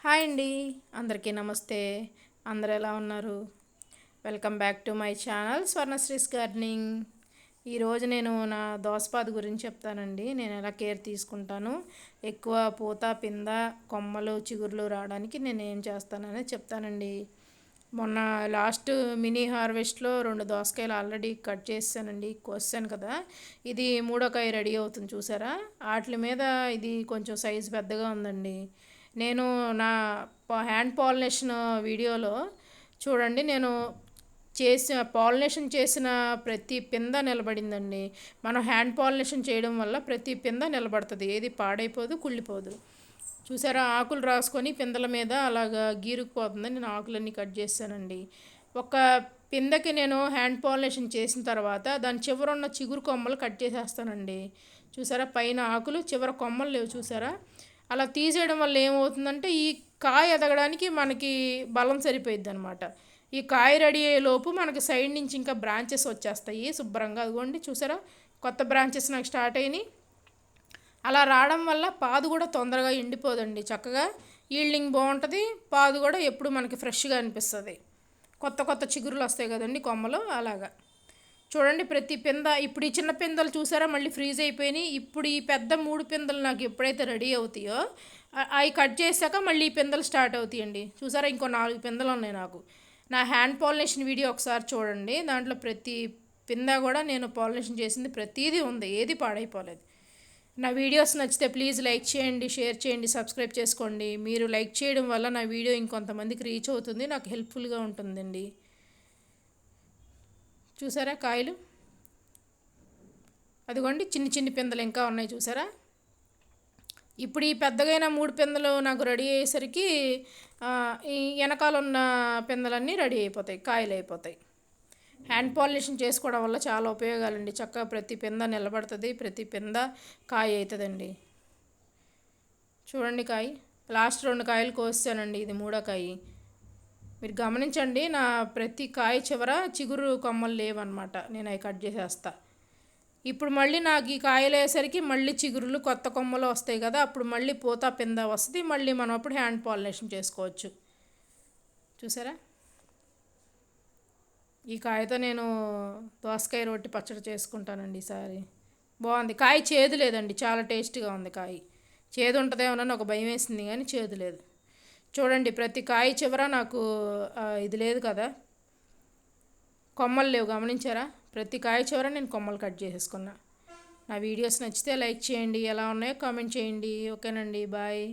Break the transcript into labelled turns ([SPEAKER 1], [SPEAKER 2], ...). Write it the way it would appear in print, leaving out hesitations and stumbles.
[SPEAKER 1] Hi అండి, అందరికీ నమస్తే. అందరు ఎలా ఉన్నారు? Welcome back to my channel Swarnasri's gardening. ఈరోజు నేను నా దోసపాదు గురించి చెప్తానండి. నేను ఎలా కేర్ తీసుకుంటాను, ఎక్కువ పూత పింద కొమ్మలు చిగుర్లు రావడానికి నేను ఏం చేస్తాననేది చెప్తానండి. మొన్న లాస్ట్ మినీ హార్వెస్ట్లో 2 దోసకాయలు ఆల్రెడీ కట్ చేసానండి, కోసాను కదా. ఇది మూడో కాయ రెడీ అవుతుంది చూసారా. వాటి మీద ఇది కొంచెం సైజు పెద్దగా ఉందండి. నేను నా హ్యాండ్ పాలినేషన్ వీడియోలో చూడండి, నేను పాలినేషన్ చేసిన ప్రతి పింద నిలబడిందండి. మనం హ్యాండ్ పాలినేషన్ చేయడం వల్ల ప్రతి పింద నిలబడుతుంది, ఏది పాడైపోదు కుళ్ళిపోదు. చూసారా, ఆకులు రాసుకొని పిందల మీద అలాగా గీరుకుపోతుందని నేను ఆకులన్నీ కట్ చేశానండి. ఒక పిందకి నేను హ్యాండ్ పాలినేషన్ చేసిన తర్వాత దాని చివర ఉన్న చిగురు కొమ్మలు కట్ చేసేస్తానండి. చూసారా, పైన ఆకులు చివర కొమ్మలు లేవు చూసారా. అలా తీసేయడం వల్ల ఏమవుతుందంటే ఈ కాయ ఎదగడానికి మనకి బలం సరిపోయిద్ది అనమాట. ఈ కాయ రెడీ అయ్యేలోపు మనకి సైడ్ నుంచి ఇంకా బ్రాంచెస్ వచ్చేస్తాయి శుభ్రంగా. అదిగోండి చూసారా, కొత్త బ్రాంచెస్ నాకు స్టార్ట్ అయినాయి. అలా రావడం వల్ల పాదు కూడా తొందరగా ఎండిపోదండి, చక్కగా ఈల్డింగ్ బాగుంటుంది. పాదు కూడా ఎప్పుడు మనకి ఫ్రెష్గా అనిపిస్తుంది. కొత్త కొత్త చిగురులు వస్తాయి కదండి కొమ్మలు, అలాగా. చూడండి ప్రతి పింద, ఇప్పుడు ఈ చిన్న పిందలు చూసారా మళ్ళీ ఫ్రీజ్ అయిపోయినాయి. ఇప్పుడు ఈ పెద్ద 3 పిందలు నాకు ఎప్పుడైతే రెడీ అవుతాయో అవి కట్ చేశాక మళ్ళీ ఈ పిందలు స్టార్ట్ అవుతాయండి. చూసారా, ఇంకో 4 పిందలు ఉన్నాయి నాకు. నా హ్యాండ్ పాలినేషన్ వీడియో ఒకసారి చూడండి, దాంట్లో ప్రతి పింద కూడా నేను పాలినేషన్ చేసింది ప్రతిదీ ఉంది, ఏది పాడైపోలేదు. నా వీడియోస్ నచ్చితే ప్లీజ్ లైక్ చేయండి, షేర్ చేయండి, సబ్స్క్రైబ్ చేసుకోండి. మీరు లైక్ చేయడం వల్ల నా వీడియో ఇంకొంతమందికి రీచ్ అవుతుంది, నాకు హెల్ప్ఫుల్గా ఉంటుందండి. చూసారా కాయలు, అదిగోండి చిన్ని చిన్ని పిందలు ఇంకా ఉన్నాయి చూసారా. ఇప్పుడు ఈ పెద్దగైన 3 పిందలు నాకు రెడీ అయ్యేసరికి ఈ వెనకాల ఉన్న పిందలన్నీ రెడీ అయిపోతాయి, కాయలు అయిపోతాయి. హ్యాండ్ పాలినేషన్ చేసుకోవడం వల్ల చాలా ఉపయోగాలండి. చక్కగా ప్రతి పింద నిలబడుతుంది, ప్రతి పింద కాయ అవుతుందండి. చూడండి కాయ, లాస్ట్ 2 కాయలు కోసానండి, ఇది మూడో కాయ. మీరు గమనించండి, నా ప్రతి కాయ చివర చిగురు కొమ్మలు లేవన్నమాట, నేను అవి కట్ చేసేస్తా. ఇప్పుడు మళ్ళీ నాకు ఈ కాయలు వేసరికి మళ్ళీ చిగురులు కొత్త కొమ్మలు వస్తాయి కదా, అప్పుడు మళ్ళీ పూత పింద వస్తుంది, మళ్ళీ మనం అప్పుడు హ్యాండ్ పాలినేషన్ చేసుకోవచ్చు. చూసారా, ఈ కాయతో నేను దోసకాయ రొట్టి పచ్చడి చేసుకుంటానండి ఈసారి. బాగుంది కాయ, చేదు లేదండి, చాలా టేస్ట్గా ఉంది కాయ. చేదు ఉంటుందేమోనని ఒక భయం వేసింది కానీ చేదు లేదు. చూడండి ప్రతి కాయ చివర నాకు ఇది లేదు కదా, కొమ్మలు లేవు, గమనించారా. ప్రతి కాయ చివర నేను కొమ్మలు కట్ చేసేసుకున్నా. నా వీడియోస్ నచ్చితే లైక్ చేయండి, ఎలా ఉన్నాయో కామెంట్ చేయండి. ఓకేనండి, బాయ్.